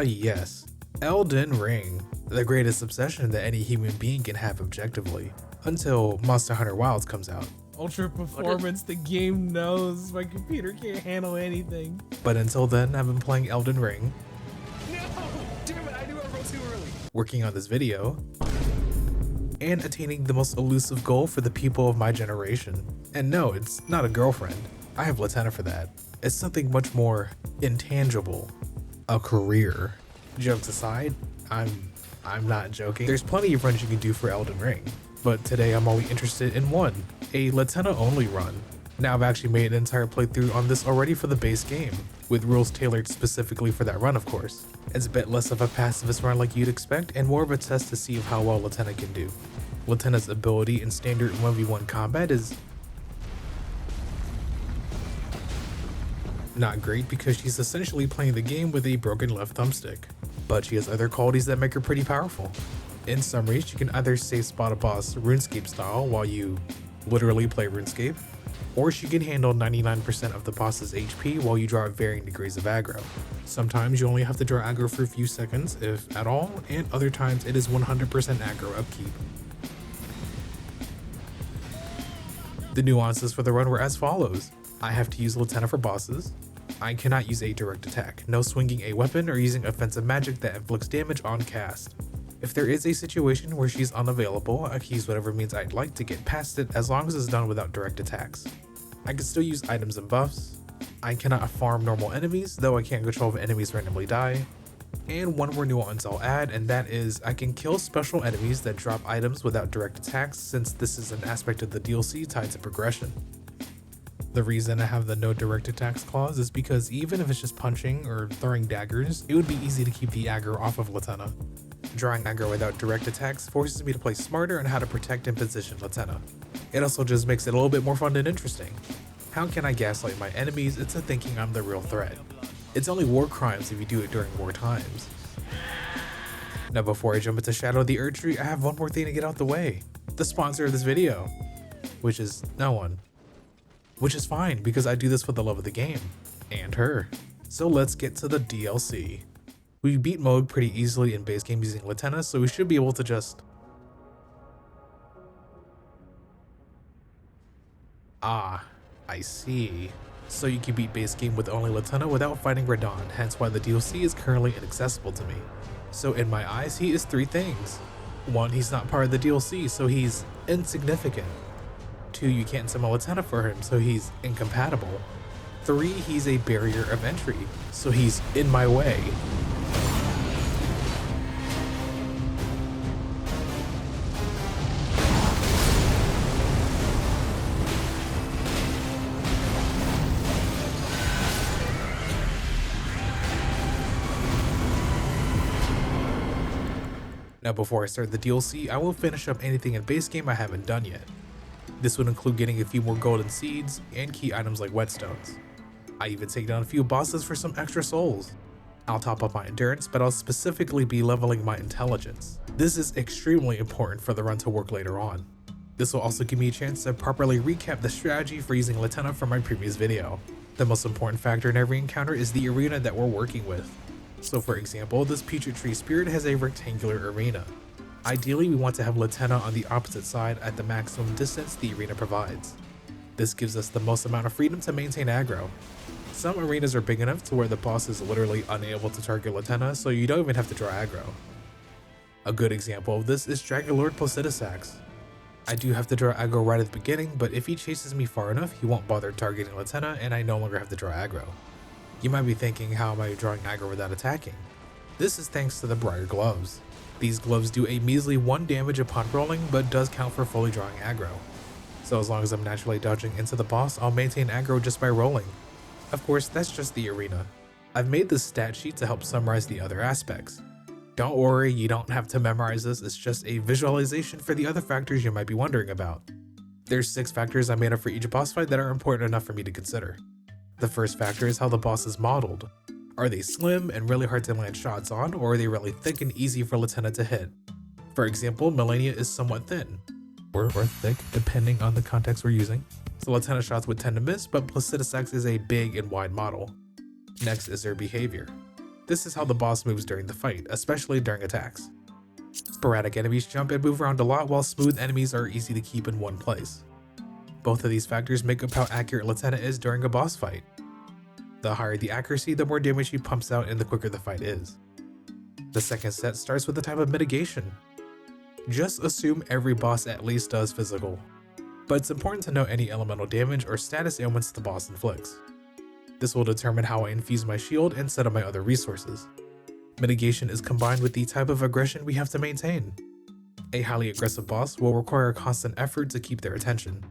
Yes, Elden Ring, the greatest obsession that any human being can have objectively, until Monster Hunter Wilds comes out. Ultra performance, the game knows my computer can't handle anything. But until then, I've been playing Elden Ring. No! Damn it, I knew I wrote too early. Working on this video, and attaining the most elusive goal for the people of my generation. And no, it's not a girlfriend. I have Latenna for that. It's something much more intangible. A career. Jokes aside, I'm not joking. There's plenty of runs you can do for Elden Ring, but today I'm only interested in one, a Latenna only run. Now I've actually made an entire playthrough on this already for the base game, with rules tailored specifically for that run of course. It's a bit less of a pacifist run like you'd expect, and more of a test to see how well Latenna can do. Latenna's ability in standard 1v1 combat is not great because she's essentially playing the game with a broken left thumbstick, but she has other qualities that make her pretty powerful. In summary, she can either safe spot a boss RuneScape style while you literally play RuneScape, or she can handle 99% of the boss's HP while you draw varying degrees of aggro. Sometimes you only have to draw aggro for a few seconds, if at all, and other times it is 100% aggro upkeep. The nuances for the run were as follows. I have to use Latenna for bosses. I cannot use a direct attack, no swinging a weapon or using offensive magic that inflicts damage on cast. If there is a situation where she's unavailable, I can use whatever means I'd like to get past it as long as it's done without direct attacks. I can still use items and buffs. I cannot farm normal enemies, though I can't control if enemies randomly die. And one more nuance I'll add, and that is I can kill special enemies that drop items without direct attacks, since this is an aspect of the DLC tied to progression. The reason I have the no direct attacks clause is because even if it's just punching or throwing daggers, it would be easy to keep the aggro off of Latenna. Drawing aggro without direct attacks forces me to play smarter on how to protect and position Latenna. It also just makes it a little bit more fun and interesting. How can I gaslight my enemies into thinking I'm the real threat? It's only war crimes if you do it during war times. Now before I jump into Shadow of the Erdtree, I have one more thing to get out the way. The sponsor of this video, which is no one. Which is fine because I do this for the love of the game and her. So let's get to the DLC. We beat Monologue pretty easily in base game using Latenna, so we should be able to just... Ah, I see. So you can beat base game with only Latenna without fighting Radahn, hence why the DLC is currently inaccessible to me. So in my eyes, he is three things. 1, he's not part of the DLC, so he's insignificant. 2, you can't summon Latenna for him, so he's incompatible. 3, he's a barrier of entry, so he's in my way. Now before I start the DLC, I will finish up anything in base game I haven't done yet. This would include getting a few more golden seeds and key items like whetstones. I even take down a few bosses for some extra souls. I'll top up my endurance, but I'll specifically be leveling my intelligence. This is extremely important for the run to work later on. This will also give me a chance to properly recap the strategy for using Latenna from my previous video. The most important factor in every encounter is the arena that we're working with. So for example, this Erdtree spirit has a rectangular arena. Ideally, we want to have Latenna on the opposite side at the maximum distance the arena provides. This gives us the most amount of freedom to maintain aggro. Some arenas are big enough to where the boss is literally unable to target Latenna, so you don't even have to draw aggro. A good example of this is Dragon Lord Placidusax. I do have to draw aggro right at the beginning, but if he chases me far enough, he won't bother targeting Latenna and I no longer have to draw aggro. You might be thinking, how am I drawing aggro without attacking? This is thanks to the Briar Gloves. These gloves do a measly 1 damage upon rolling, but does count for fully drawing aggro. So as long as I'm naturally dodging into the boss, I'll maintain aggro just by rolling. Of course, that's just the arena. I've made this stat sheet to help summarize the other aspects. Don't worry, you don't have to memorize this, it's just a visualization for the other factors you might be wondering about. There's 6 factors I made up for each boss fight that are important enough for me to consider. The first factor is how the boss is modeled. Are they slim and really hard to land shots on, or are they really thick and easy for Latenna to hit? For example, Malenia is somewhat thin, or thick, depending on the context we're using. So Latenna shots would tend to miss, but Placidusax is a big and wide model. Next is their behavior. This is how the boss moves during the fight, especially during attacks. Sporadic enemies jump and move around a lot, while smooth enemies are easy to keep in one place. Both of these factors make up how accurate Latenna is during a boss fight. The higher the accuracy, the more damage he pumps out and the quicker the fight is. The second set starts with a type of mitigation. Just assume every boss at least does physical, but it's important to know any elemental damage or status ailments the boss inflicts. This will determine how I infuse my shield and set up my other resources. Mitigation is combined with the type of aggression we have to maintain. A highly aggressive boss will require a constant effort to keep their attention.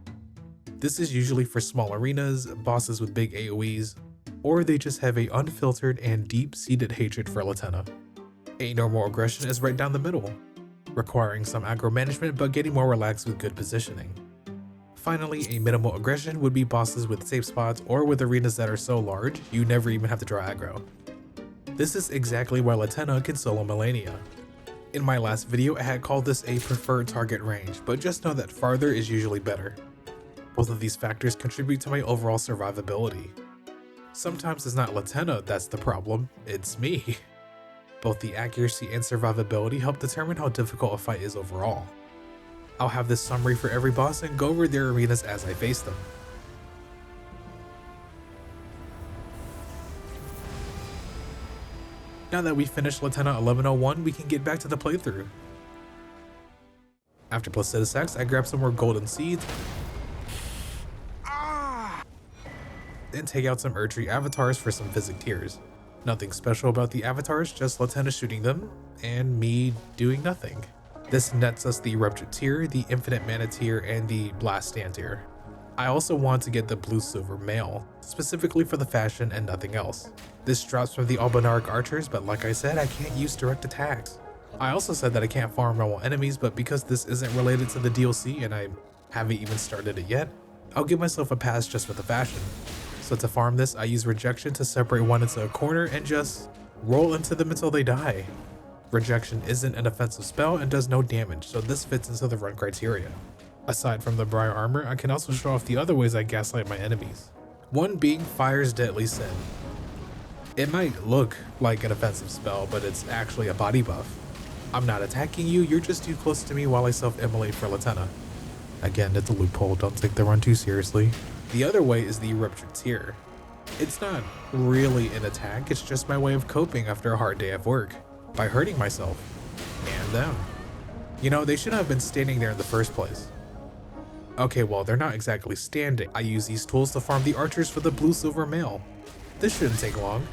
This is usually for small arenas, bosses with big AoEs, or they just have a unfiltered and deep-seated hatred for Latenna. A normal aggression is right down the middle, requiring some aggro management but getting more relaxed with good positioning. Finally, a minimal aggression would be bosses with safe spots or with arenas that are so large you never even have to draw aggro. This is exactly why Latenna can solo Malenia. In my last video I had called this a preferred target range, but just know that farther is usually better. Both of these factors contribute to my overall survivability. Sometimes it's not Latenna that's the problem, it's me. Both the accuracy and survivability help determine how difficult a fight is overall. I'll have this summary for every boss and go over their arenas as I face them. Now that we finished Latenna 1101, we can get back to the playthrough. After Placidus X, I grabbed some more golden seeds and take out some Erdtree avatars for some physic tears. Nothing special about the avatars, just Latenna shooting them, and me doing nothing. This nets us the Ruptured Tear, the Infinite Mana Tear, and the Blast Stand Tear. I also want to get the Blue-Silver Mail, specifically for the fashion and nothing else. This drops from the Albinaric Archers, but like I said, I can't use direct attacks. I also said that I can't farm normal enemies, but because this isn't related to the DLC and I haven't even started it yet, I'll give myself a pass just for the fashion. So to farm this, I use Rejection to separate one into a corner and just roll into them until they die. Rejection isn't an offensive spell and does no damage, so this fits into the run criteria. Aside from the Briar Armor, I can also show off the other ways I gaslight my enemies. One being Fire's Deadly Sin. It might look like an offensive spell, but it's actually a body buff. I'm not attacking you, you're just too close to me while I self-immolate for Latenna. Again, it's a loophole, don't take the run too seriously. The other way is the Ruptured Tear. It's not really an attack, it's just my way of coping after a hard day of work, by hurting myself. And them. You know, they shouldn't have been standing there in the first place. Okay, well, they're not exactly standing. I use these tools to farm the archers for the Blue-Silver Mail. This shouldn't take long.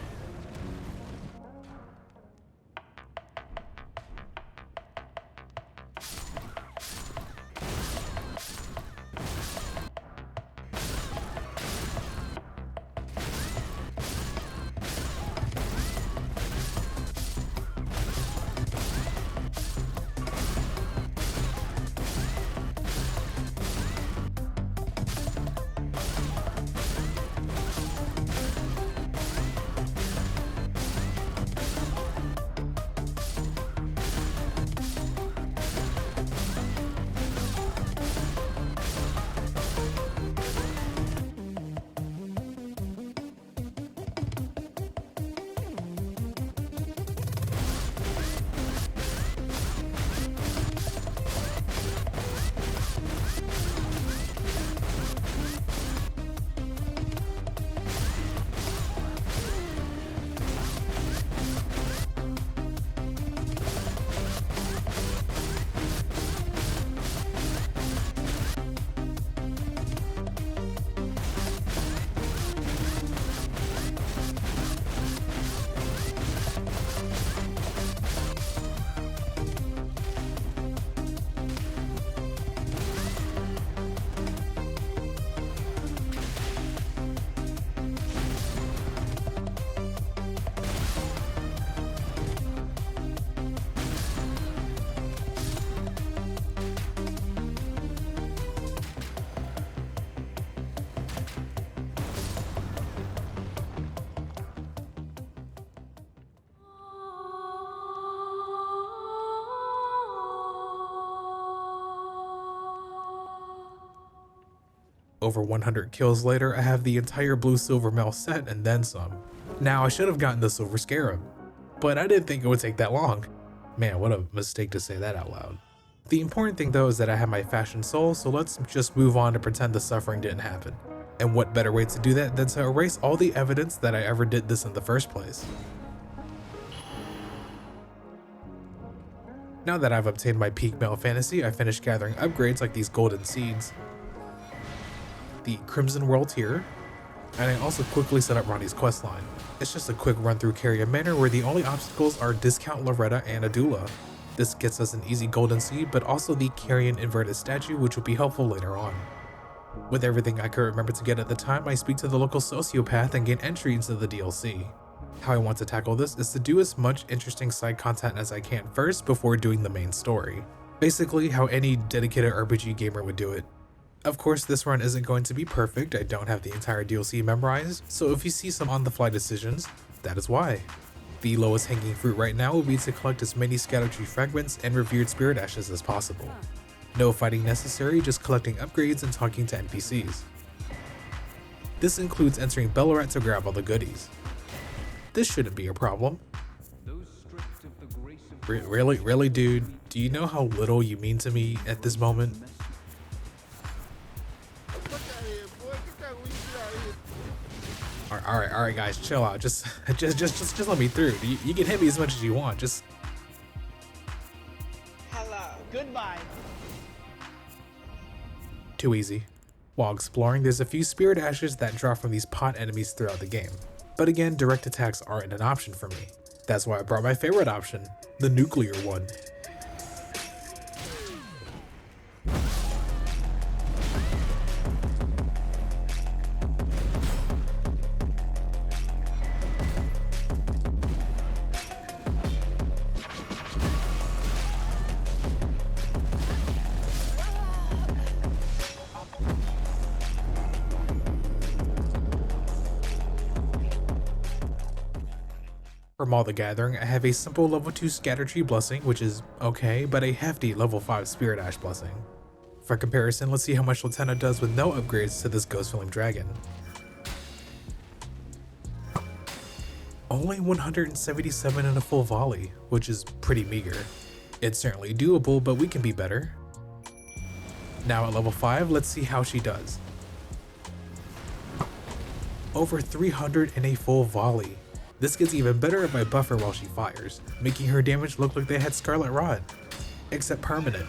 Over 100 kills later, I have the entire Blue-Silver Mail set and then some. Now, I should have gotten the Silver Scarab. but I didn't think it would take that long. Man, what a mistake to say that out loud. The important thing though is that I have my fashion soul, so let's just move on to pretend the suffering didn't happen. And what better way to do that than to erase all the evidence that I ever did this in the first place. Now that I've obtained my peak male fantasy, I finished gathering upgrades like these golden seeds, the Crimson World Tier, and I also quickly set up Ronnie's questline. It's just a quick run through Carrier Manor where the only obstacles are Discount Loretta and Adula. This gets us an easy golden seed, but also the Carrion inverted statue, which will be helpful later on. With everything I could remember to get at the time, I speak to the local sociopath and gain entry into the DLC. How I want to tackle this is to do as much interesting side content as I can first before doing the main story. Basically how any dedicated RPG gamer would do it. Of course, this run isn't going to be perfect, I don't have the entire DLC memorized, so if you see some on-the-fly decisions, that is why. The lowest hanging fruit right now will be to collect as many Scatter-Tree fragments and revered spirit ashes as possible. No fighting necessary, just collecting upgrades and talking to NPCs. This includes entering Bellarat to grab all the goodies. This shouldn't be a problem. Really, dude? Do you know how little you mean to me at this moment? Alright guys, chill out. Just let me through. You can hit me as much as you want. Just Hello. Goodbye. too easy. While exploring, there's a few spirit ashes that drop from these pot enemies throughout the game. But again, direct attacks aren't an option for me. That's why I brought my favorite option, the nuclear one. From all the gathering, I have a simple level 2 Scatter-Tree blessing, which is okay, but a hefty level 5 Spirit Ash blessing. For comparison, let's see how much Latenna does with no upgrades to this Ghost Flame Dragon. Only 177 in a full volley, which is pretty meager. It's certainly doable, but we can be better. Now at level 5, let's see how she does. Over 300 in a full volley. This gets even better if I buff her while she fires, making her damage look like they had Scarlet Rod, except permanent.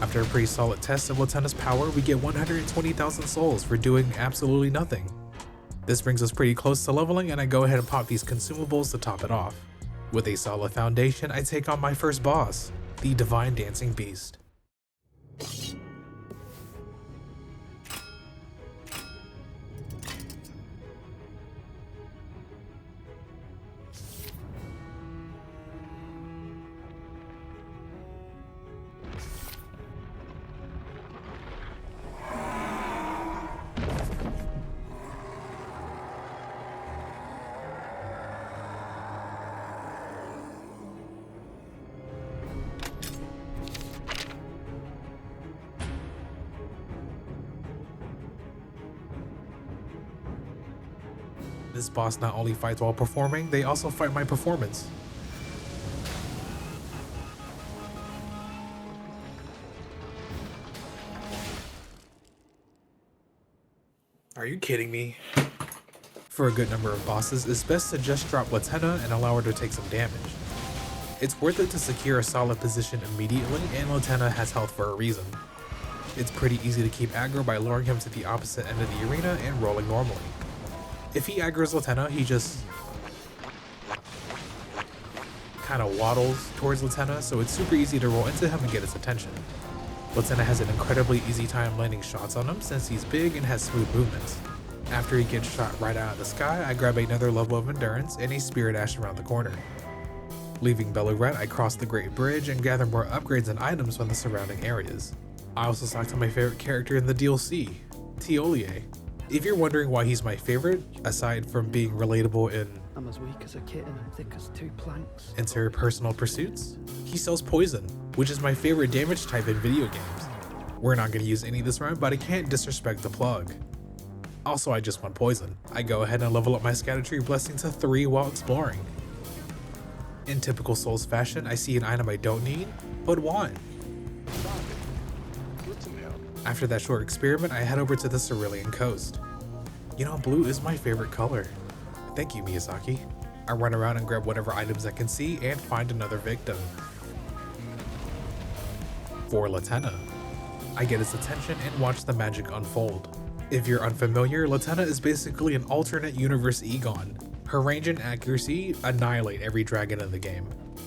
After a pretty solid test of Latenna's power, we get 120,000 souls for doing absolutely nothing. This brings us pretty close to leveling, and I go ahead and pop these consumables to top it off. With a solid foundation, I take on my first boss, the Divine Dancing Beast. This boss not only fights while performing, they also fight my performance. Are you kidding me? For a good number of bosses, it's best to just drop Latenna and allow her to take some damage. It's worth it to secure a solid position immediately, and Latenna has health for a reason. It's pretty easy to keep aggro by luring him to the opposite end of the arena and rolling normally. If he aggroes Latenna, he just kind of waddles towards Latenna, so it's super easy to roll into him and get his attention. Latenna has an incredibly easy time landing shots on him since he's big and has smooth movements. After he gets shot right out of the sky, I grab another level of endurance and a Spirit Ash around the corner. Leaving Bellarat, I cross the Great Bridge and gather more upgrades and items from the surrounding areas. I also talk to my favorite character in the DLC, Tiolier. If you're wondering why he's my favorite, aside from being relatable in I'm as weak as a kitten and thick as two planks. interpersonal pursuits, he sells poison, which is my favorite damage type in video games. We're not going to use any of this run, but I can't disrespect the plug. Also, I just want poison. I go ahead and level up my Scatter-Tree blessing to 3 while exploring. In typical Souls fashion, I see an item I don't need, but want. After that short experiment, I head over to the Cerulean coast. You know, blue is my favorite color. Thank you, Miyazaki. I run around and grab whatever items I can see and find another victim. For Latenna, I get his attention and watch the magic unfold. If you're unfamiliar, Latenna is basically an alternate universe Igon. Her range and accuracy annihilate every dragon in the game.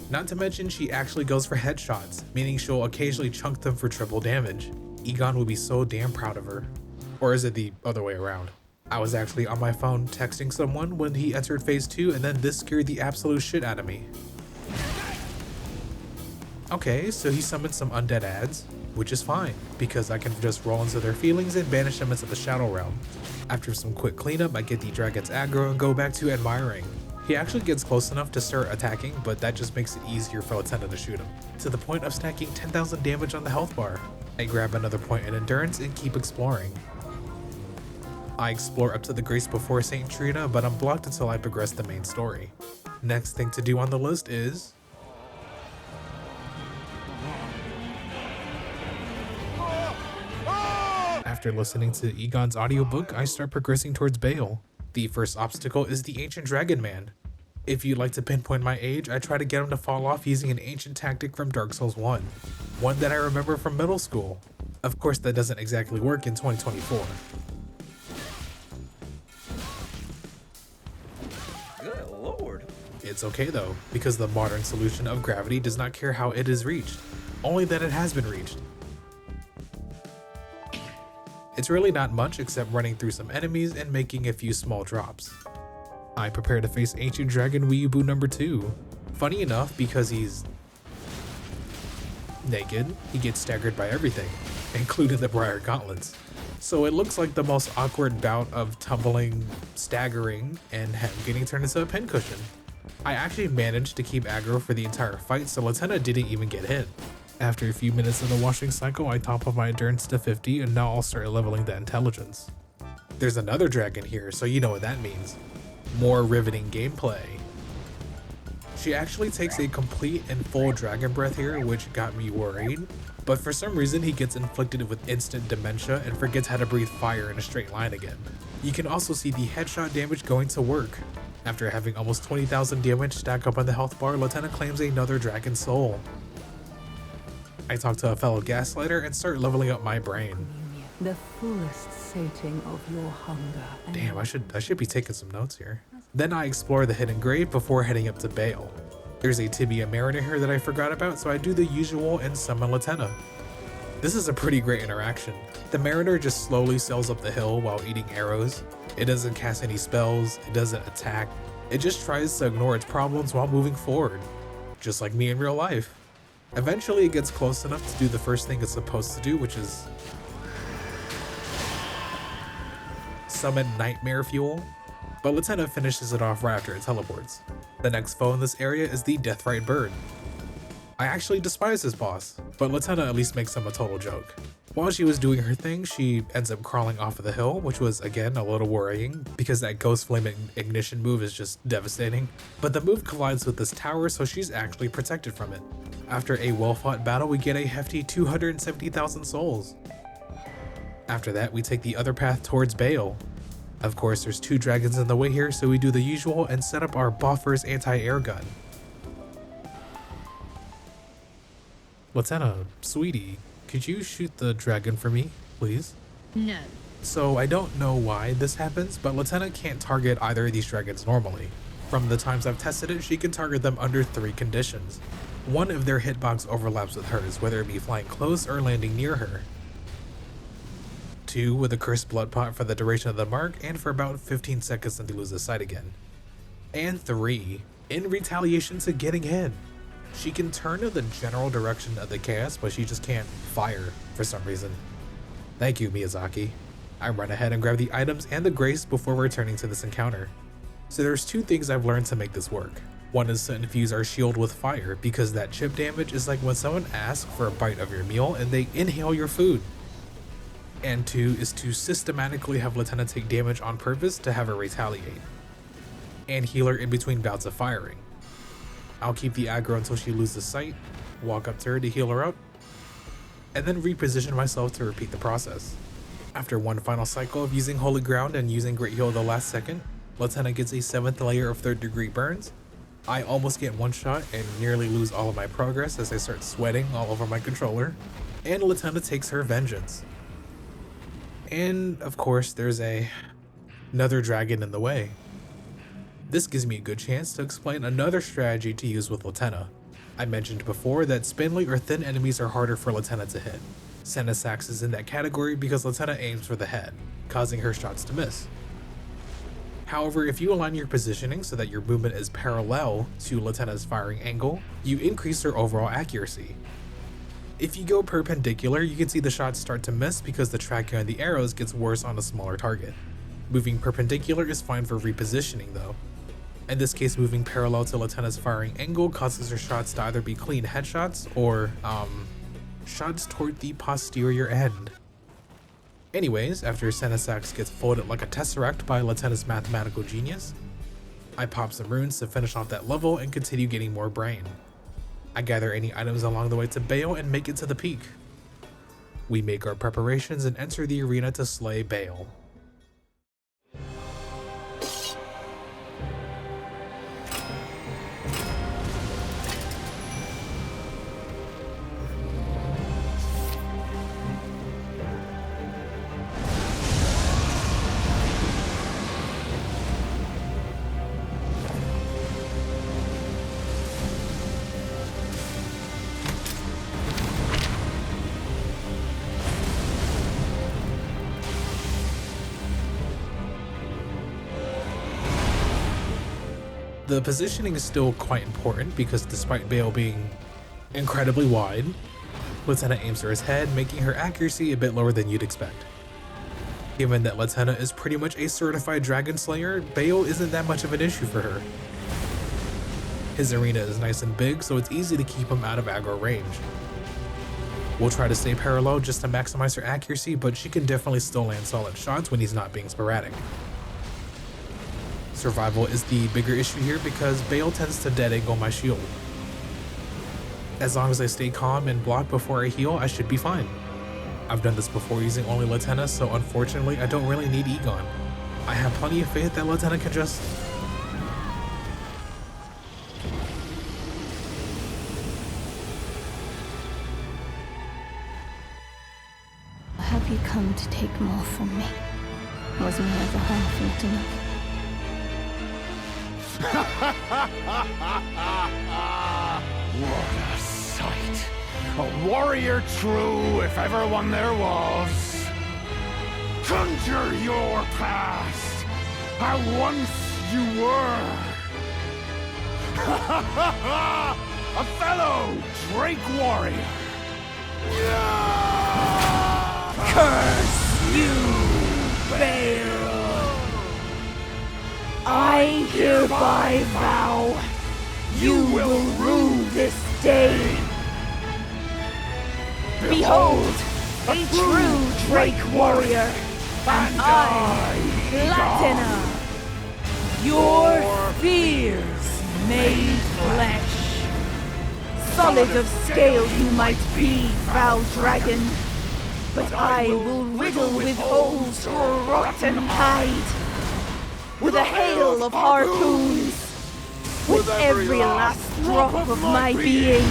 Not to mention she actually goes for headshots, meaning she'll occasionally chunk them for triple damage. Igon would be so damn proud of her. Or is it the other way around? I was actually on my phone texting someone when he entered phase 2 and then this scared the absolute shit out of me. Okay, so he summoned some undead ads, which is fine, because I can just roll into their feelings and banish them into the Shadow Realm. After some quick cleanup, I get the dragon's aggro and go back to admiring. He actually gets close enough to start attacking, but that just makes it easier for Latenna to shoot him, to the point of stacking 10,000 damage on the health bar. I grab another point in endurance and keep exploring. I explore up to the Grace before St. Trina, but I'm blocked until I progress the main story. Next thing to do on the list is... After listening to Igon's audiobook, I start progressing towards Bale. The first obstacle is the Ancient Dragon Man. If you'd like to pinpoint my age, I try to get him to fall off using an ancient tactic from Dark Souls 1. One that I remember from middle school. Of course, that doesn't exactly work in 2024. Good lord. It's okay though, because the modern solution of gravity does not care how it is reached, only that it has been reached. It's really not much except running through some enemies and making a few small drops. I prepare to face Ancient Dragon Weeaboo number 2. Funny enough, because he's naked, he gets staggered by everything, including the Briar Gauntlets. So it looks like the most awkward bout of tumbling, staggering, and him getting turned into a pincushion. I actually managed to keep aggro for the entire fight, so Latenna didn't even get hit. After a few minutes of the washing cycle, I top up my endurance to 50 and now I'll start leveling the intelligence. There's another dragon here, so you know what that means. More riveting gameplay. She actually takes a complete and full dragon breath here, which got me worried, but for some reason he gets inflicted with instant dementia and forgets how to breathe fire in a straight line again. You can also see the headshot damage going to work. After having almost 20,000 damage stack up on the health bar, Latenna claims another dragon soul. I talk to a fellow gaslighter and start leveling up my brain. The fullest sating of your hunger. Damn, I should be taking some notes here. Then I explore the hidden grave before heading up to Bale. There's a Tibia Mariner here that I forgot about, so I do the usual and summon Latenna. This is a pretty great interaction. The Mariner just slowly sails up the hill while eating arrows. It doesn't cast any spells, it doesn't attack. It just tries to ignore its problems while moving forward. Just like me in real life. Eventually it gets close enough to do the first thing it's supposed to do, which is summon Nightmare Fuel, but Latenna finishes it off right after it teleports. The next foe in this area is the Deathrite Bird. I actually despise this boss, but Latenna at least makes him a total joke. While she was doing her thing, she ends up crawling off of the hill, which was again a little worrying because that Ghost Flame Ignition move is just devastating. But the move collides with this tower, so she's actually protected from it. After a well-fought battle, we get a hefty 270,000 souls. After that, we take the other path towards Bale. Of course, there's 2 dragons in the way here, so we do the usual and set up our Boffer's anti-air gun. Latenna, sweetie, could you shoot the dragon for me, please? No. So I don't know why this happens, but Latenna can't target either of these dragons normally. From the times I've tested it, she can target them under 3 conditions. One, if their hitbox overlaps with hers, whether it be flying close or landing near her. 2, with a cursed blood pot for the duration of the mark and for about 15 seconds until they lose the sight again. And 3, in retaliation to getting hit. She can turn in the general direction of the chaos, but she just can't fire for some reason. Thank you, Miyazaki. I run ahead and grab the items and the grace before returning to this encounter. So there's 2 things I've learned to make this work. One is to infuse our shield with fire, because that chip damage is like when someone asks for a bite of your meal and they inhale your food. And 2 is to systematically have Latenna take damage on purpose to have her retaliate, and heal her in between bouts of firing. I'll keep the aggro until she loses sight, walk up to her to heal her up, and then reposition myself to repeat the process. After one final cycle of using Holy Ground and using Great Heal at the last second, Latenna gets a 7th layer of 3rd degree burns. I almost get one shot and nearly lose all of my progress as I start sweating all over my controller, and Latenna takes her vengeance. And of course there's another dragon in the way. This gives me a good chance to explain another strategy to use with Latenna. I mentioned before that spindly or thin enemies are harder for Latenna to hit. Senesax is in that category because Latenna aims for the head, causing her shots to miss. However, if you align your positioning so that your movement is parallel to Latenna's firing angle, you increase her overall accuracy. If you go perpendicular, you can see the shots start to miss because the tracking on the arrows gets worse on a smaller target. Moving perpendicular is fine for repositioning though. In this case, moving parallel to Latenna's firing angle causes her shots to either be clean headshots or shots toward the posterior end. Anyways, after Senesax gets folded like a tesseract by Latenna's mathematical genius, I pop some runes to finish off that level and continue getting more brain. I gather any items along the way to Baal and make it to the peak. We make our preparations and enter the arena to slay Baal. The positioning is still quite important because despite Baal being incredibly wide, Latenna aims for his head, making her accuracy a bit lower than you'd expect. Given that Latenna is pretty much a certified dragon slayer, Baal isn't that much of an issue for her. His arena is nice and big, so it's easy to keep him out of aggro range. We'll try to stay parallel just to maximize her accuracy, but she can definitely still land solid shots when he's not being sporadic. Survival is the bigger issue here because Baal tends to dead angle my shield. As long as I stay calm and block before I heal, I should be fine. I've done this before using only Latenna, so unfortunately I don't really need Igon. I have plenty of faith that Latenna can just... Have you come to take more from me? Was my other half not enough? What a sight! A warrior true, if ever one there was. Conjure your past, how once you were. A fellow Drake warrior. Curse you, Baal! I hereby vow you will rue this day. Behold, a true Drake warrior, and I, Latenna, your fears made flesh. Solid of scale you might be, foul dragon, but I will riddle with holes your rotten hide. With a hail of harpoons, with every last drop of my being.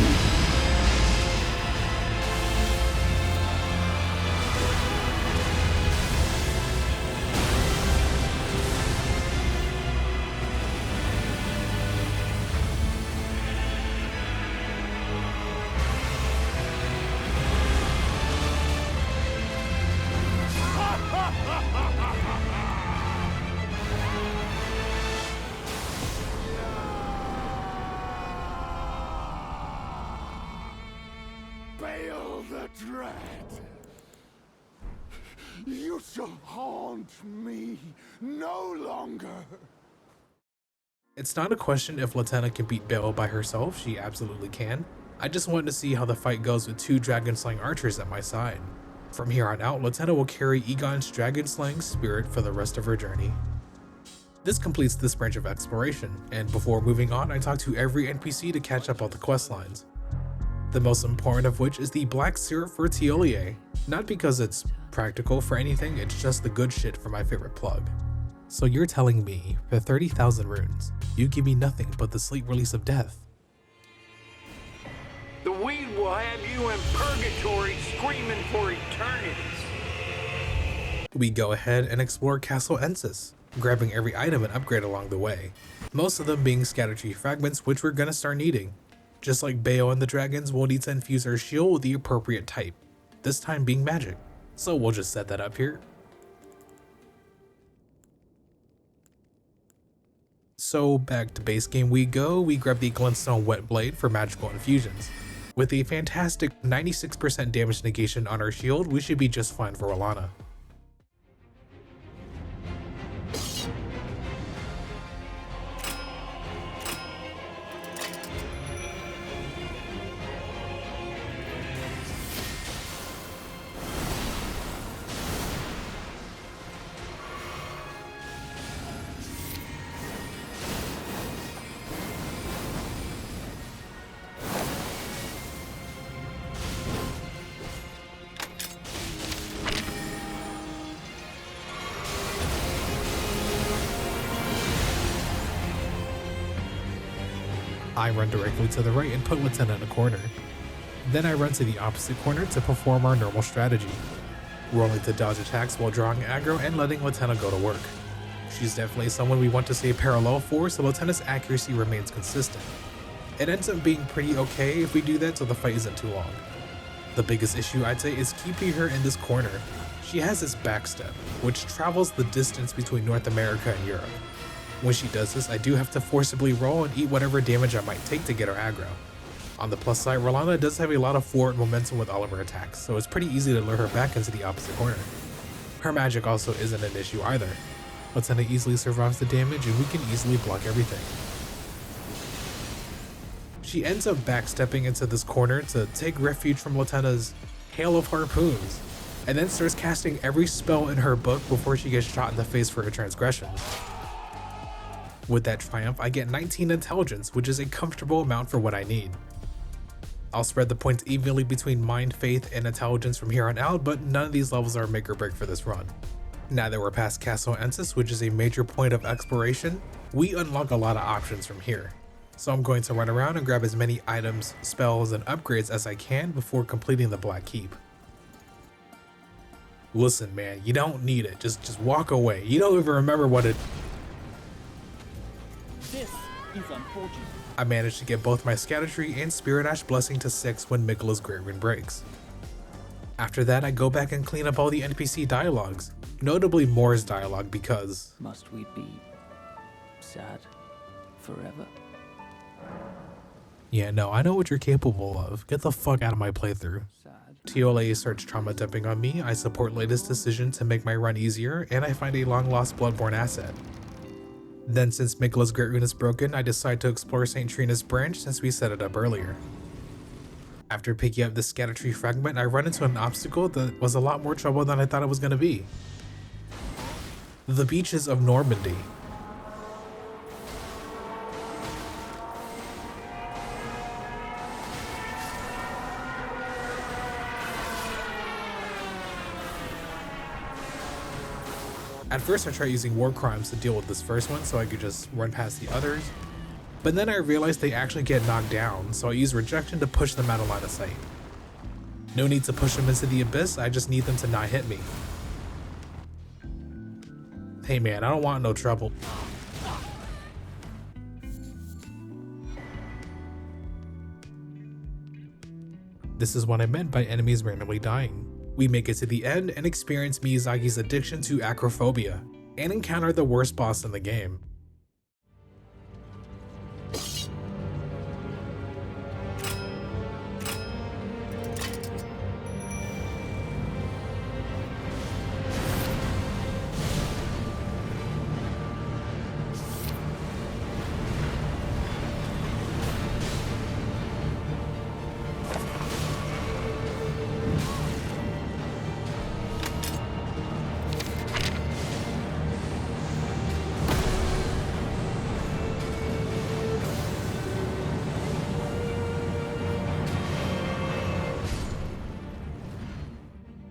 Baal the Dread, you shall haunt me no longer. It's not a question if Latenna can beat Baal by herself, she absolutely can. I just wanted to see how the fight goes with 2 dragon slaying archers at my side. From here on out, Latenna will carry Igon's dragon slaying spirit for the rest of her journey. This completes this branch of exploration, and before moving on, I talk to every NPC to catch up on the quest lines. The most important of which is the black syrup for Tiolier, not because it's practical for anything, it's just the good shit for my favorite plug. So you're telling me, for 30,000 runes, you give me nothing but the sleep release of death? The weed will have you in purgatory screaming for eternities. We go ahead and explore Castle Ensis, grabbing every item and upgrade along the way, most of them being Scattertree fragments, which we're gonna start needing. Just like Bayo and the dragons, we'll need to infuse our shield with the appropriate type, this time being magic, so we'll just set that up here. So back to base game we go. We grab the Glintstone Wet Blade for magical infusions. With a fantastic 96% damage negation on our shield, we should be just fine for Latenna. I run directly to the right and put Latenna in a corner. Then I run to the opposite corner to perform our normal strategy, rolling to dodge attacks while drawing aggro and letting Latenna go to work. She's definitely someone we want to stay parallel for, so Latenna's accuracy remains consistent. It ends up being pretty okay if we do that so the fight isn't too long. The biggest issue I'd say is keeping her in this corner. She has this backstep, which travels the distance between North America and Europe. When she does this, I do have to forcibly roll and eat whatever damage I might take to get her aggro. On the plus side, Latenna does have a lot of forward momentum with all of her attacks, so it's pretty easy to lure her back into the opposite corner. Her magic also isn't an issue either. Latenna easily survives the damage and we can easily block everything. She ends up backstepping into this corner to take refuge from Latenna's hail of harpoons, and then starts casting every spell in her book before she gets shot in the face for her transgressions. With that triumph, I get 19 intelligence, which is a comfortable amount for what I need. I'll spread the points evenly between mind, faith, and intelligence from here on out, but none of these levels are make or break for this run. Now that we're past Castle Ensis, which is a major point of exploration, we unlock a lot of options from here. So I'm going to run around and grab as many items, spells, and upgrades as I can before completing the Black Keep. Listen man, you don't need it, just walk away. You don't even remember what it... This is unfortunate. I managed to get both my Scattertree and Spirit Ash Blessing to 6 when Mikola's Great Rune breaks. After that, I go back and clean up all the NPC dialogues, notably Moore's dialogue because... Must we be sad forever? Yeah, no, I know what you're capable of. Get the fuck out of my playthrough. Sad. Tiola starts trauma dumping on me, I support latest decision to make my run easier, and I find a long lost Bloodborne asset. Then since Mikola's Great Rune is broken, I decide to explore St. Trina's branch since we set it up earlier. After picking up the Scattertree fragment, I run into an obstacle that was a lot more trouble than I thought it was going to be. The beaches of Normandy. At first I tried using war crimes to deal with this first one so I could just run past the others, but then I realized they actually get knocked down, so I use rejection to push them out of line of sight. No need to push them into the abyss, I just need them to not hit me. Hey man, I don't want no trouble. This is what I meant by enemies randomly dying. We make it to the end and experience Miyazaki's addiction to acrophobia, and encounter the worst boss in the game.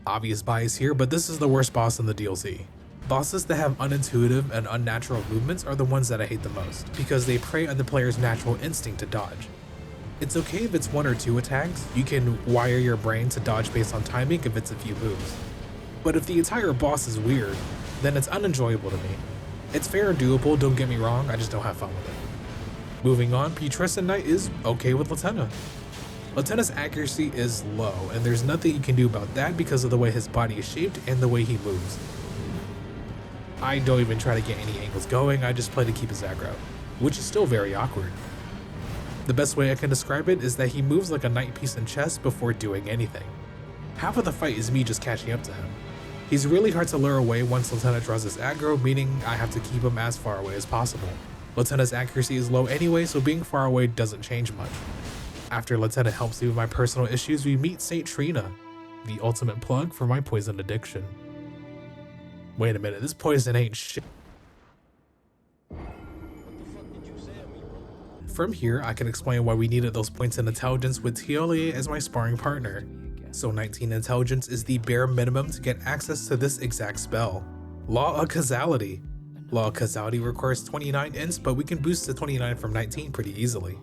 Obvious bias here, but this is the worst boss in the DLC. Bosses that have unintuitive and unnatural movements are the ones that I hate the most, because they prey on the player's natural instinct to dodge. It's okay if it's 1 or 2 attacks, you can wire your brain to dodge based on timing if it's a few moves. But if the entire boss is weird, then it's unenjoyable to me. It's fair and doable, don't get me wrong, I just don't have fun with it. Moving on, Putrescent Knight is okay with Latenna. Latenna's accuracy is low, and there's nothing you can do about that because of the way his body is shaped and the way he moves. I don't even try to get any angles going, I just play to keep his aggro, which is still very awkward. The best way I can describe it is that he moves like a knight piece in chess before doing anything. Half of the fight is me just catching up to him. He's really hard to lure away once Latenna draws his aggro, meaning I have to keep him as far away as possible. Latenna's accuracy is low anyway, so being far away doesn't change much. After Latenna helps me with my personal issues, we meet Saint Trina, the ultimate plug for my poison addiction. Wait a minute, this poison ain't shit. From here, I can explain why we needed those points in intelligence with Teolie as my sparring partner. So 19 intelligence is the bare minimum to get access to this exact spell. Law of Causality. Law of Causality requires 29 ints, but we can boost to 29 from 19 pretty easily.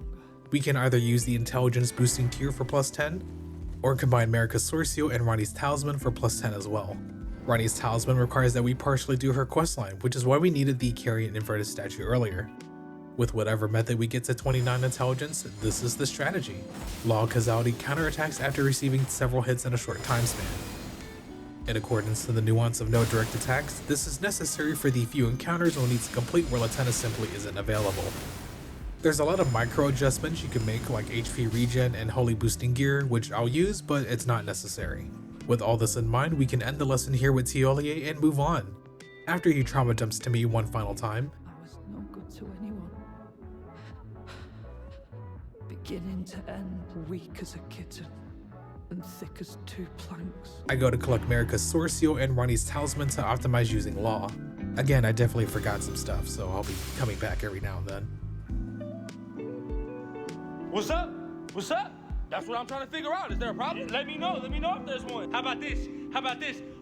We can either use the intelligence boosting tier for plus 10, or combine Marika's Sorcio and Ranni's Talisman for plus 10 as well. Ranni's Talisman requires that we partially do her questline, which is why we needed the carry and inverted statue earlier. With whatever method we get to 29 intelligence, this is the strategy. Law of Causality counterattacks after receiving several hits in a short time span. In accordance to the nuance of no direct attacks, this is necessary for the few encounters we'll need to complete where Latenna simply isn't available. There's a lot of micro adjustments you can make like HP regen and holy boosting gear, which I'll use, but it's not necessary. With all this in mind, we can end the lesson here with Teolie and move on. After he trauma dumps to me one final time, I was no good to anyone. Beginning to end, weak as a kitten, and thick as 2 planks. I go to collect Marika's Sorcio and Ranni's Talisman to optimize using Law. Again, I definitely forgot some stuff, so I'll be coming back every now and then. What's up? What's up? That's what I'm trying to figure out. Is there a problem? Let me know if there's one. How about this?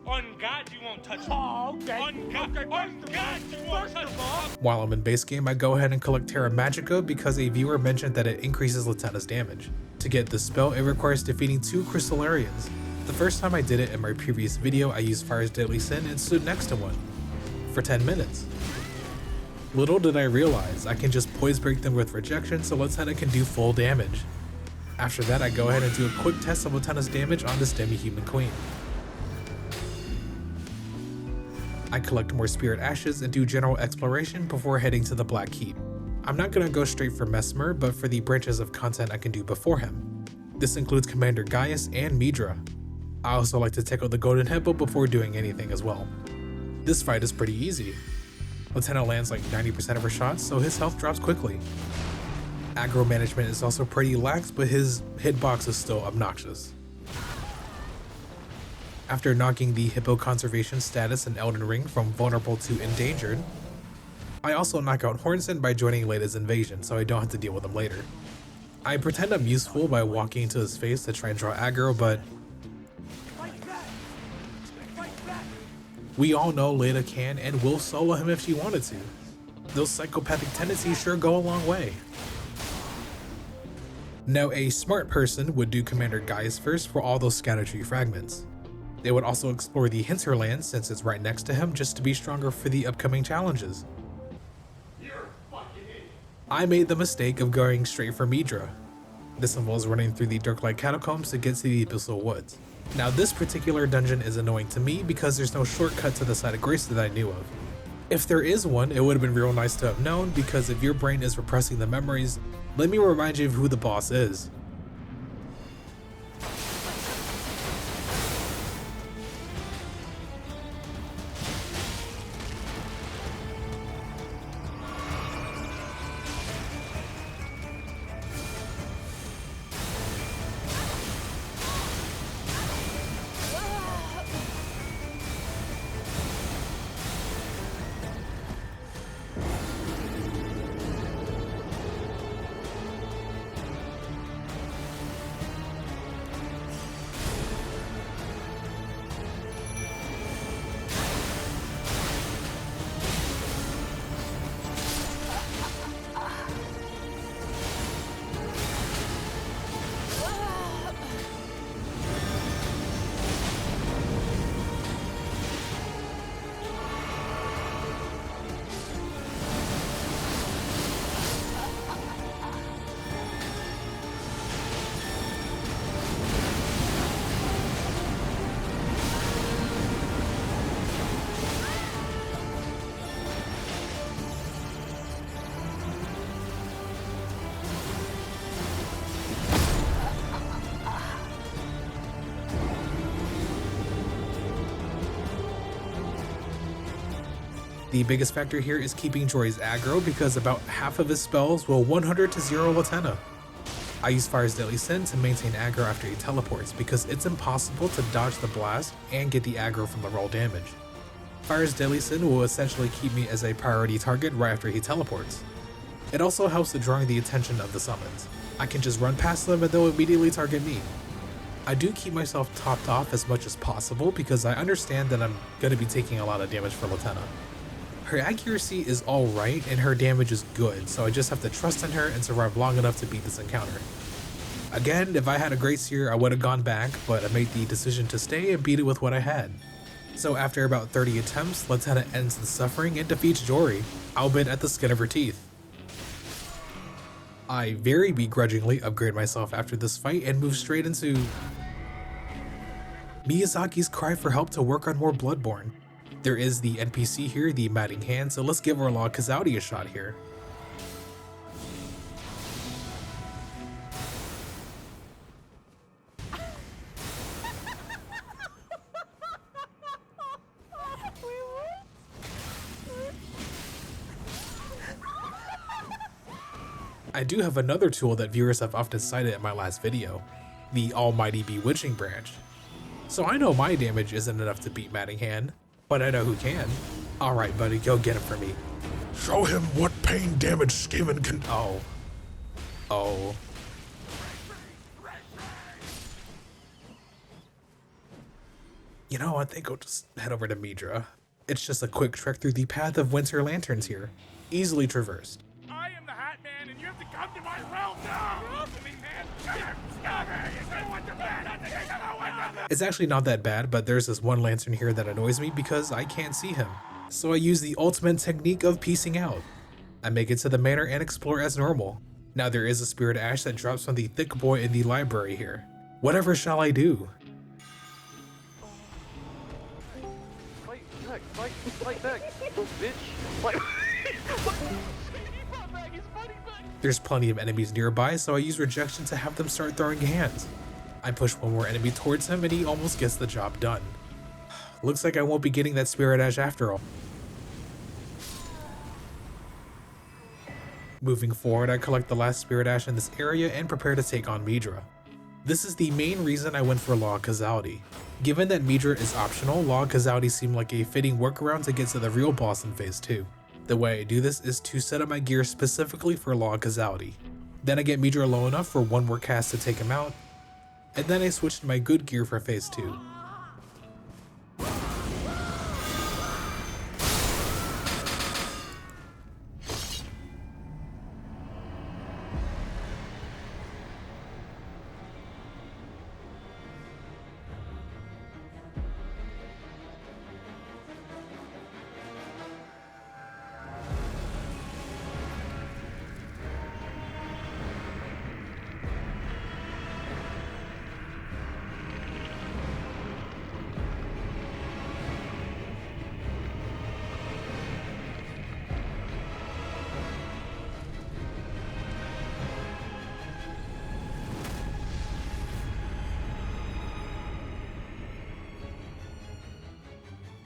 On God, you won't touch me. Oh, okay. On God, you won't touch me. While I'm in base game, I go ahead and collect Terra Magica because a viewer mentioned that it increases Latenna's damage. To get this spell, it requires defeating 2 Crystallarians. The first time I did it in my previous video, I used Fire's Deadly Sin and stood next to one for 10 minutes. Little did I realize, I can just poise break them with rejection so Latenna can do full damage. After that, I go ahead and do a quick test of Latenna's damage on this demi-human queen. I collect more spirit ashes and do general exploration before heading to the Black Keep. I'm not gonna go straight for Mesmer, but for the branches of content I can do before him. This includes Commander Gaius and Midra. I also like to tackle the Golden Hippo before doing anything as well. This fight is pretty easy. Latenna lands like 90% of her shots, so his health drops quickly. Aggro management is also pretty lax, but his hitbox is still obnoxious. After knocking the Hippo conservation status in Elden Ring from vulnerable to endangered, I also knock out Hornson by joining Leda's invasion, so I don't have to deal with him later. I pretend I'm useful by walking into his face to try and draw aggro, but we all know Leda can and will solo him if she wanted to. Those psychopathic tendencies sure go a long way. Now, a smart person would do Commander Gaius first for all those Scatter Tree fragments. They would also explore the hinterland since it's right next to him just to be stronger for the upcoming challenges. I made the mistake of going straight for Midra. This involves running through the Darklight Catacombs to get to the Abyssal Woods. Now this particular dungeon is annoying to me because there's no shortcut to the side of Grace that I knew of. If there is one, it would have been real nice to have known, because if your brain is repressing the memories, let me remind you of who the boss is. The biggest factor here is keeping Jory's aggro because about half of his spells will 100 to 0 Latenna. I use Fire's Deadly Sin to maintain aggro after he teleports because it's impossible to dodge the blast and get the aggro from the roll damage. Fire's Deadly Sin will essentially keep me as a priority target right after he teleports. It also helps with drawing the attention of the summons. I can just run past them and they'll immediately target me. I do keep myself topped off as much as possible because I understand that I'm going to be taking a lot of damage for Latenna. Her accuracy is alright and her damage is good, so I just have to trust in her and survive long enough to beat this encounter. Again, if I had a Great Seer I would have gone back, but I made the decision to stay and beat it with what I had. So after about 30 attempts, Latenna ends the suffering and defeats Jory, albeit at the skin of her teeth. I very begrudgingly upgrade myself after this fight and move straight into Miyazaki's cry for help to work on more Bloodborne. There is the NPC here, the Matting Hand, so let's give our Law Kazauti a shot here. I do have another tool that viewers have often cited in my last video, the Almighty Bewitching Branch. So I know my damage isn't enough to beat Matting Hand, but I know who can. Alright buddy, go get him for me. Show him what pain damage Skaven can— Oh. You know, I think I'll just head over to Midra. It's just a quick trek through the Path of Winter Lanterns here, easily traversed. I am the Hat Man and you have to come to my realm now! It's actually not that bad, but there's this one lantern here that annoys me because I can't see him. So I use the ultimate technique of piecing out. I make it to the manor and explore as normal. Now there is a Spirit Ash that drops from the thick boy in the library here. Whatever shall I do? Fight back, bitch. There's plenty of enemies nearby, so I use rejection to have them start throwing hands. I push one more enemy towards him and he almost gets the job done. Looks like I won't be getting that Spirit Ash after all. Moving forward, I collect the last Spirit Ash in this area and prepare to take on Midra. This is the main reason I went for Law Kazauti. Given that Midra is optional, Law Kazauti seemed like a fitting workaround to get to the real boss in phase 2. The way I do this is to set up my gear specifically for Law Kazauti. Then I get Midra low enough for one more cast to take him out, and then I switch to my good gear for phase 2.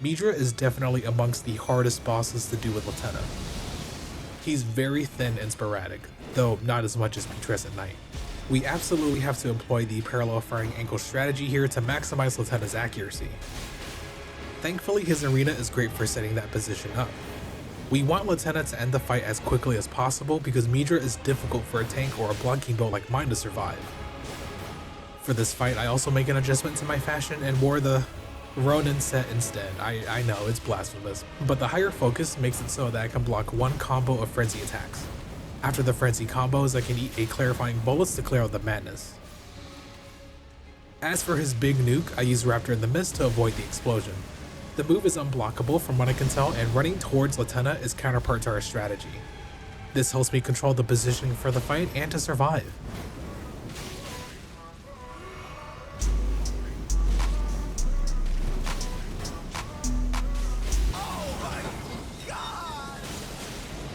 Midra is definitely amongst the hardest bosses to do with Latenna. He's very thin and sporadic, though not as much as Beatrice Knight. We absolutely have to employ the parallel firing ankle strategy here to maximize Latenna's accuracy. Thankfully, his arena is great for setting that position up. We want Latenna to end the fight as quickly as possible because Midra is difficult for a tank or a blocking bow like mine to survive. For this fight, I also make an adjustment to my fashion and wore the Ronin set instead. I know, it's blasphemous, but the higher focus makes it so that I can block one combo of frenzy attacks. After the frenzy combos, I can eat a clarifying bullets to clear out the madness. As for his big nuke, I use Raptor in the Mist to avoid the explosion. The move is unblockable from what I can tell, and running towards Latenna is counterpart to our strategy. This helps me control the positioning for the fight and to survive.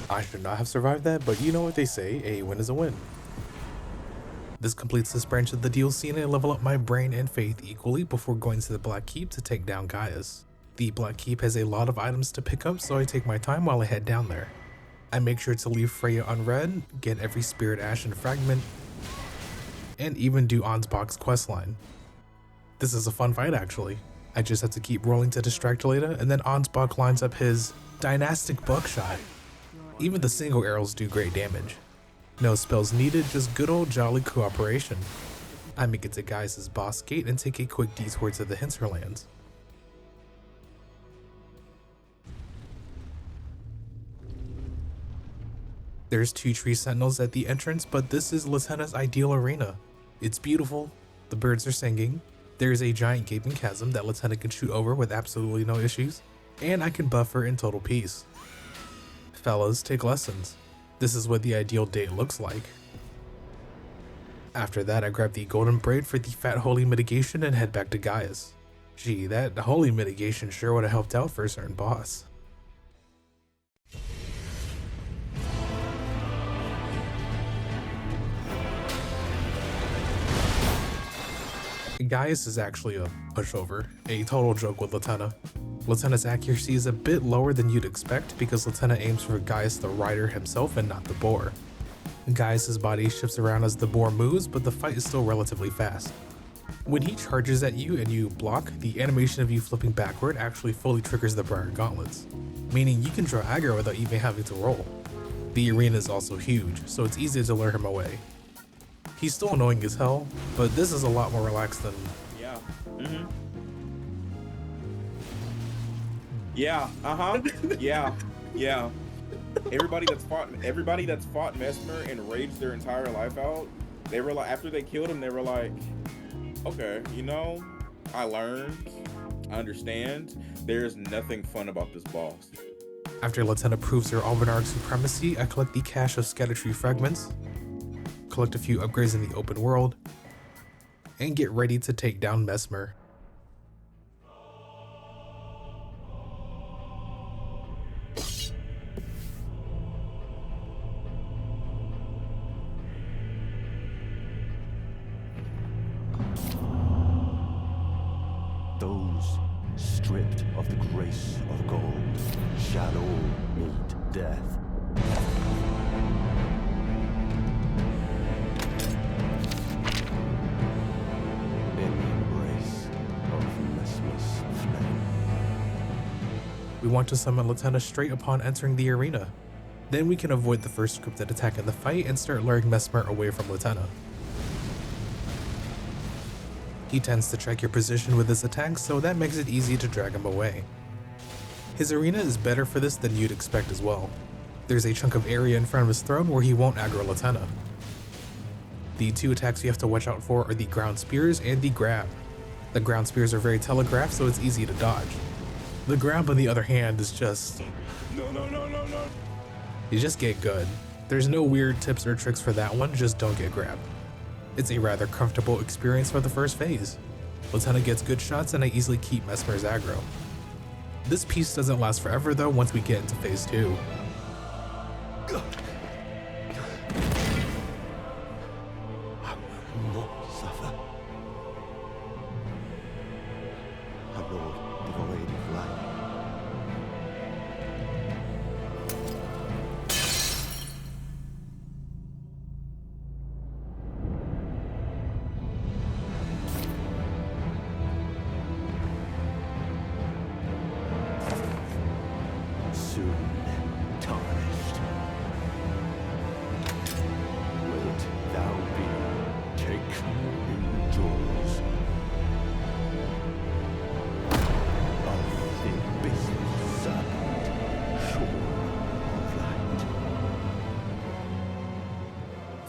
I should not have survived that, but you know what they say, a win is a win. This completes this branch of the DLC and I level up my brain and faith equally before going to the Black Keep to take down Gaius. The Black Keep has a lot of items to pick up, so I take my time while I head down there. I make sure to leave Freya unread, get every Spirit Ash and Fragment, and even do Ansbach's questline. This is a fun fight actually. I just have to keep rolling to distract Latenna, and then Ansbach lines up his dynastic buckshot. Even the single arrows do great damage. No spells needed, just good old jolly cooperation. I make it to Gaius' boss gate and take a quick detour to the hinterlands. There's 2 tree sentinels at the entrance, but this is Latenna's ideal arena. It's beautiful, the birds are singing, there's a giant gaping chasm that Latenna can shoot over with absolutely no issues, and I can buff her in total peace. Fellas, take lessons. This is what the ideal date looks like. After that, I grab the golden braid for the fat holy mitigation and head back to Gaius. Gee, that holy mitigation sure would have helped out for a certain boss. Gaius is actually a pushover, a total joke with Latenna. Latenna's accuracy is a bit lower than you'd expect because Latenna aims for Gaius the rider himself and not the boar. Gaius' body shifts around as the boar moves, but the fight is still relatively fast. When he charges at you and you block, the animation of you flipping backward actually fully triggers the Briar Gauntlets, meaning you can draw aggro without even having to roll. The arena is also huge, so it's easy to lure him away. He's still annoying as hell, but this is a lot more relaxed than... Yeah. Yeah, yeah. Everybody that's fought Mesmer and raged their entire life out, they were like, after they killed him, they were like, okay, you know, I learned, I understand, there's nothing fun about this boss. After Latenna proves her Albanarg supremacy, I collect the cache of Erdtree fragments, collect a few upgrades in the open world, and get ready to take down Mesmer. Those stripped of the grace of gold shall all meet death. We want to summon Latenna straight upon entering the arena. Then we can avoid the first scripted attack in the fight and start luring Mesmer away from Latenna. He tends to track your position with his attacks, so that makes it easy to drag him away. His arena is better for this than you'd expect as well. There's a chunk of area in front of his throne where he won't aggro Latenna. The 2 attacks you have to watch out for are the ground spears and the grab. The ground spears are very telegraphed, so it's easy to dodge. The grab, on the other hand, is just... No. You just get good. There's no weird tips or tricks for that one, just don't get grabbed. It's a rather comfortable experience for the first phase. Latenna gets good shots and I easily keep Mesmer's aggro. This piece doesn't last forever though once we get into phase 2.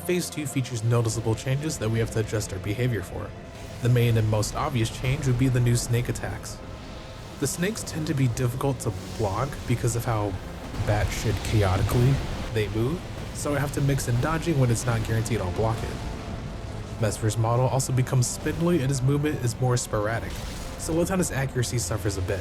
Phase 2 features noticeable changes that we have to adjust our behavior for. The main and most obvious change would be the new snake attacks. The snakes tend to be difficult to block because of how batshit chaotically they move, so I have to mix in dodging when it's not guaranteed I'll block it. Mesmer's model also becomes spindly and his movement is more sporadic, so Latenna's accuracy suffers a bit.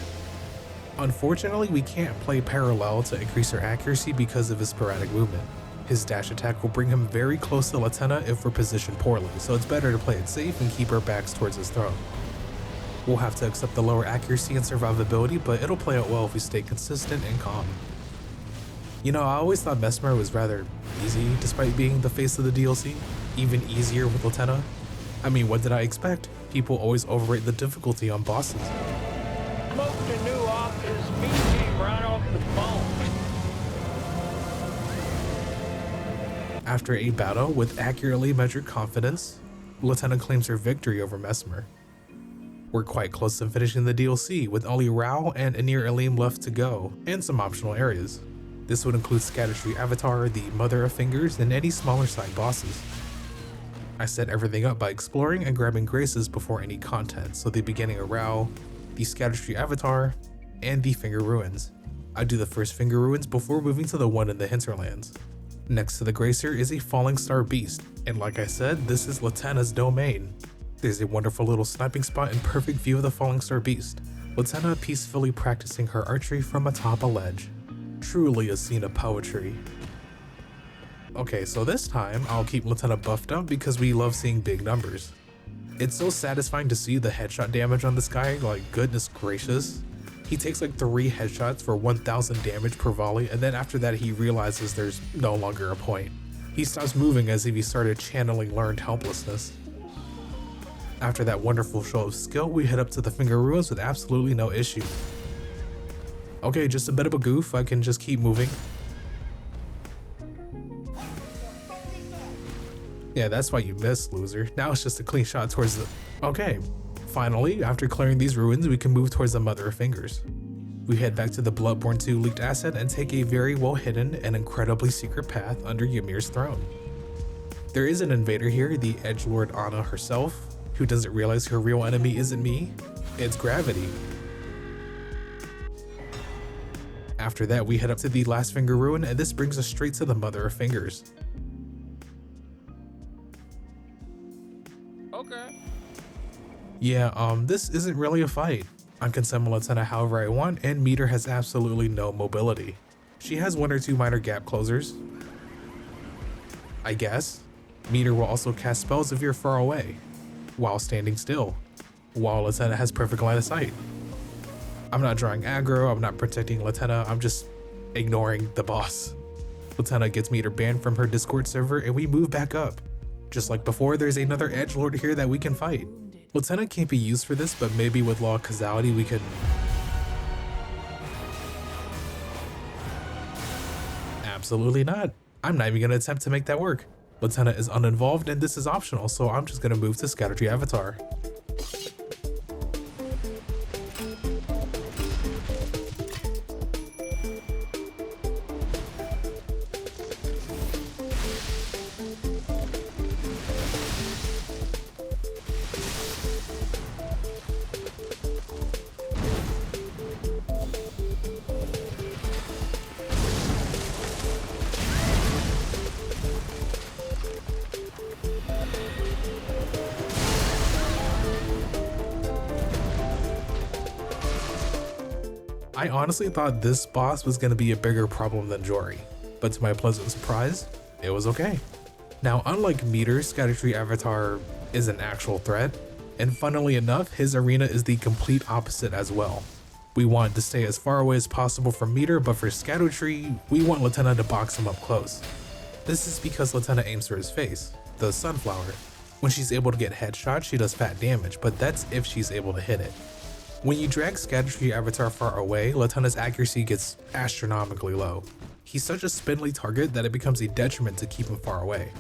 Unfortunately, we can't play parallel to increase our accuracy because of his sporadic movement. His dash attack will bring him very close to Latenna if we're positioned poorly, so it's better to play it safe and keep our backs towards his throne. We'll have to accept the lower accuracy and survivability, but it'll play out well if we stay consistent and calm. You know, I always thought Mesmer was rather easy despite being the face of the DLC, even easier with Latenna. I mean, what did I expect? People always overrate the difficulty on bosses. Smoked a new off his meat came right off the bone. After a battle with accurately measured confidence, Latenna claims her victory over Mesmer. We're quite close to finishing the DLC with only Rao and Enir-Elim left to go, and some optional areas. This would include Scattertree Avatar, the Mother of Fingers, and any smaller side bosses. I set everything up by exploring and grabbing graces before any content, so the beginning of Rao, the Scattertree Avatar, and the Finger Ruins. I do the first Finger Ruins before moving to the one in the hinterlands. Next to the Gracer is a Falling Star Beast, and like I said, this is Latenna's domain. There's a wonderful little sniping spot and perfect view of the Falling Star Beast. Latenna peacefully practicing her archery from atop a ledge. Truly a scene of poetry. Okay, so this time I'll keep Latenna buffed up because we love seeing big numbers. It's so satisfying to see the headshot damage on this guy, like goodness gracious. He takes like 3 headshots for 1000 damage per volley, and then after that he realizes there's no longer a point. He stops moving as if he started channeling learned helplessness. After that wonderful show of skill, we head up to the Finger Ruins with absolutely no issue. Okay, just a bit of a goof, I can just keep moving. Yeah, that's why you missed, loser. Now it's just a clean shot towards the... Okay, finally, after clearing these ruins, we can move towards the Mother of Fingers. We head back to the Bloodborne 2 leaked asset and take a very well hidden and incredibly secret path under Ymir's throne. There is an invader here, the edgelord Anna herself, who doesn't realize her real enemy isn't me, it's gravity. After that, we head up to the last Finger Ruin, and this brings us straight to the Mother of Fingers. Okay. Yeah, this isn't really a fight. I can summon Latenna however I want, and Meter has absolutely no mobility. She has 1 or 2 minor gap closers, I guess. Meter will also cast spells if you're far away, while standing still, while Latenna has perfect line of sight. I'm not drawing aggro, I'm not protecting Latenna, I'm just ignoring the boss. Latenna gets Meter banned from her Discord server and we move back up. Just like before, there's another edgelord here that we can fight. Latenna can't be used for this, but maybe with Law of Causality we could... Absolutely not. I'm not even gonna attempt to make that work. Latenna is uninvolved and this is optional, so I'm just gonna move to Scattertree Avatar. I honestly thought this boss was going to be a bigger problem than Jory, but to my pleasant surprise, it was okay. Now, unlike Meter, Scattertree Avatar is an actual threat, and funnily enough, his arena is the complete opposite as well. We want to stay as far away as possible from Meter, but for Scattertree, we want Latenna to box him up close. This is because Latenna aims for his face, the sunflower. When she's able to get headshots, she does fat damage, but that's if she's able to hit it. When you drag Scattertree Avatar far away, Latenna's accuracy gets astronomically low. He's such a spindly target that it becomes a detriment to keep him far away.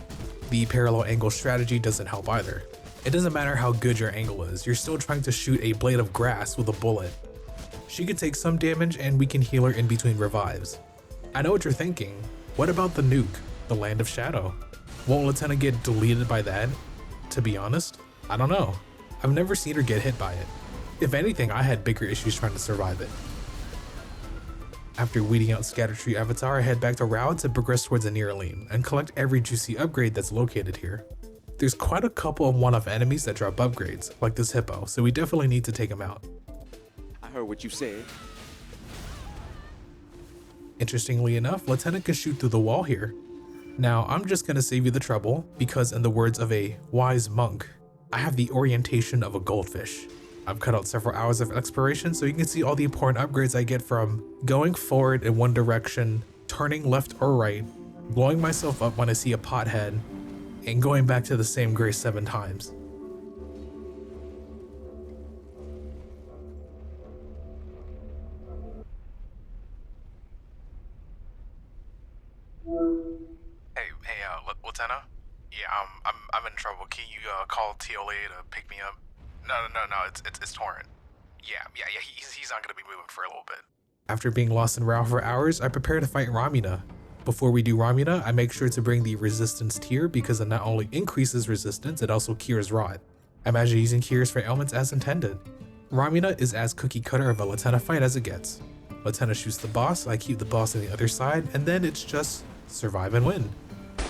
The parallel angle strategy doesn't help either. It doesn't matter how good your angle is, you're still trying to shoot a blade of grass with a bullet. She could take some damage and we can heal her in between revives. I know what you're thinking, what about the nuke, the Land of Shadow? Won't Latenna get deleted by that? To be honest, I don't know. I've never seen her get hit by it. If anything, I had bigger issues trying to survive it. After weeding out Scattertree Avatar, I head back to Rao to progress towards Enir-Elim and collect every juicy upgrade that's located here. There's quite a couple of one-off enemies that drop upgrades, like this hippo, so we definitely need to take him out. I heard what you said. Interestingly enough, Latenna can shoot through the wall here. Now, I'm just gonna save you the trouble, because in the words of a wise monk, I have the orientation of a goldfish. I've cut out several hours of exploration so you can see all the important upgrades I get from going forward in one direction, turning left or right, blowing myself up when I see a pothead, and going back to the same grace 7 times. Hey, Latenna? Yeah, I'm in trouble. Can you call TLA to pick me up? No, it's Torrent. Yeah, he's not gonna be moving for a little bit. After being lost in Rao for hours, I prepare to fight Ramina. Before we do Ramina, I make sure to bring the resistance tier because it not only increases resistance, it also cures rot. Imagine using cures for ailments as intended. Ramina is as cookie cutter of a Latenna fight as it gets. Latenna shoots the boss, I keep the boss on the other side, and then it's just survive and win.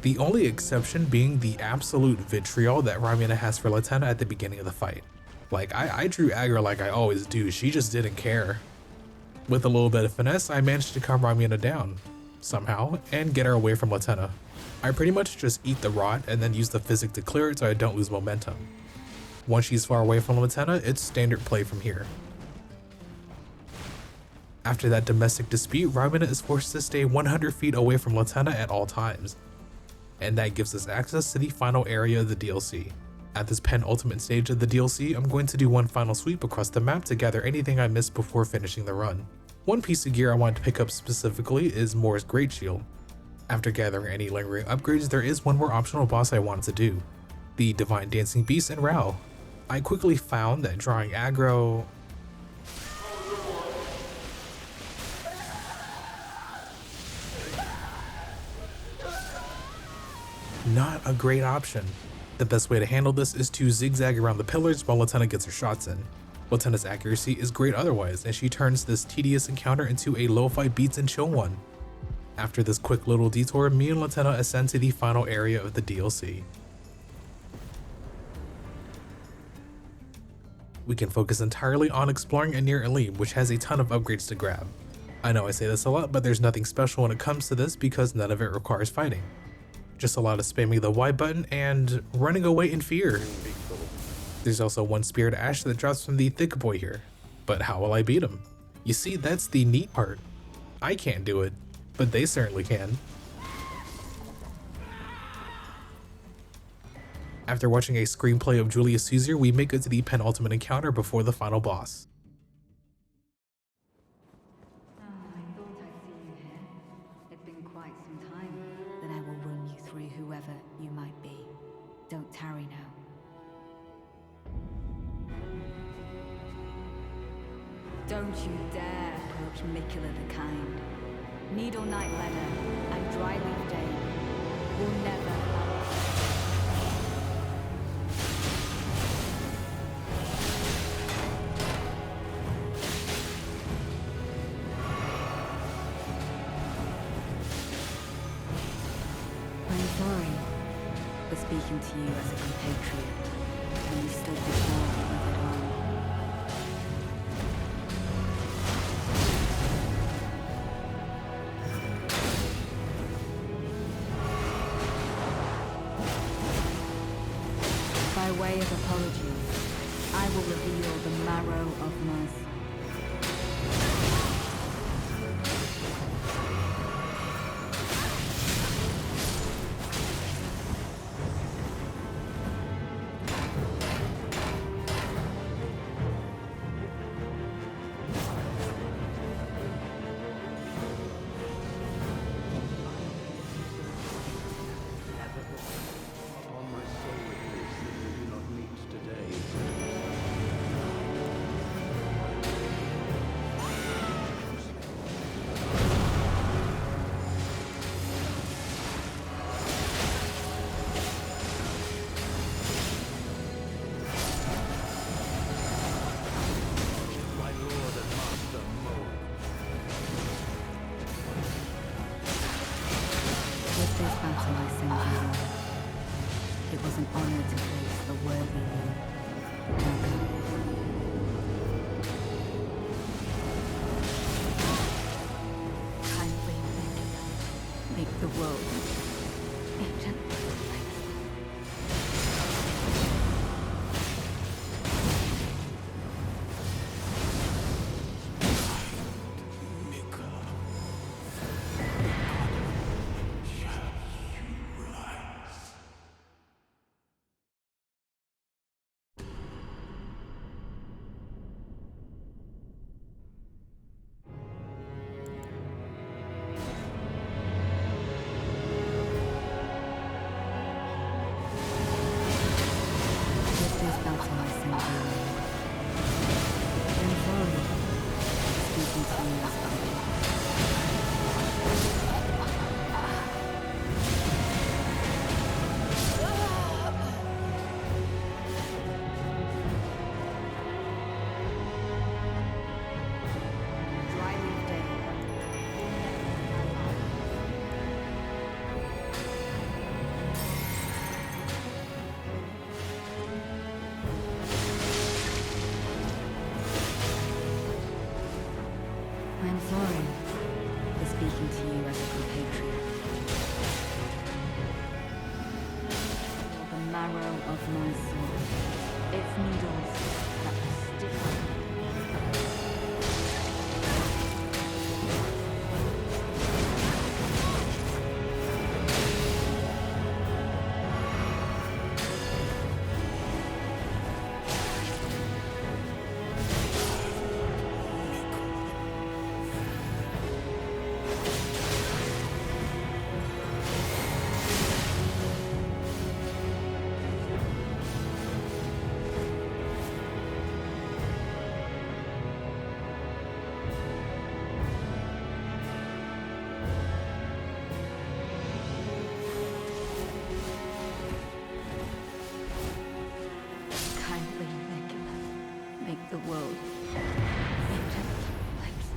The only exception being the absolute vitriol that Ramina has for Latenna at the beginning of the fight. Like, I drew aggro like I always do, she just didn't care. With a little bit of finesse, I managed to calm Ramina down, somehow, and get her away from Latenna. I pretty much just eat the rot and then use the physic to clear it so I don't lose momentum. Once she's far away from Latenna, it's standard play from here. After that domestic dispute, Ramina is forced to stay 100 feet away from Latenna at all times. And that gives us access to the final area of the DLC. At this penultimate stage of the DLC, I'm going to do one final sweep across the map to gather anything I missed before finishing the run. One piece of gear I wanted to pick up specifically is Mor's Great Shield. After gathering any lingering upgrades, there is one more optional boss I wanted to do, the Divine Dancing Beast in Rao. I quickly found that drawing aggro not a great option. The best way to handle this is to zigzag around the pillars while Latenna gets her shots in. Latenna's accuracy is great otherwise, and she turns this tedious encounter into a lo-fi beats and chill one. After this quick little detour, me and Latenna ascend to the final area of the DLC. We can focus entirely on exploring Enir-Elim, which has a ton of upgrades to grab. I know I say this a lot, but there's nothing special when it comes to this because none of it requires fighting. Just a lot of spamming the Y button and running away in fear. There's also one Spirit Ash that drops from the Thick Boy here, but how will I beat him? You see, that's the neat part. I can't do it, but they certainly can. After watching a screenplay of Julius Caesar, we make it to the penultimate encounter before the final boss. Don't tarry now. Don't you dare approach Mikula the Kind. Needle Knight Lena and Dryleaf Dane will never I'm sorry for speaking to you as a compatriot when you stood before the withered arm. By way of apology, I will reveal the marrow of mercy. It was an honor to face a worthy leader. Kindly make the world ancient. I'm sorry for speaking to you as a compatriot. You're the marrow of my soul. Its needles that stiffen. The world a gentle place.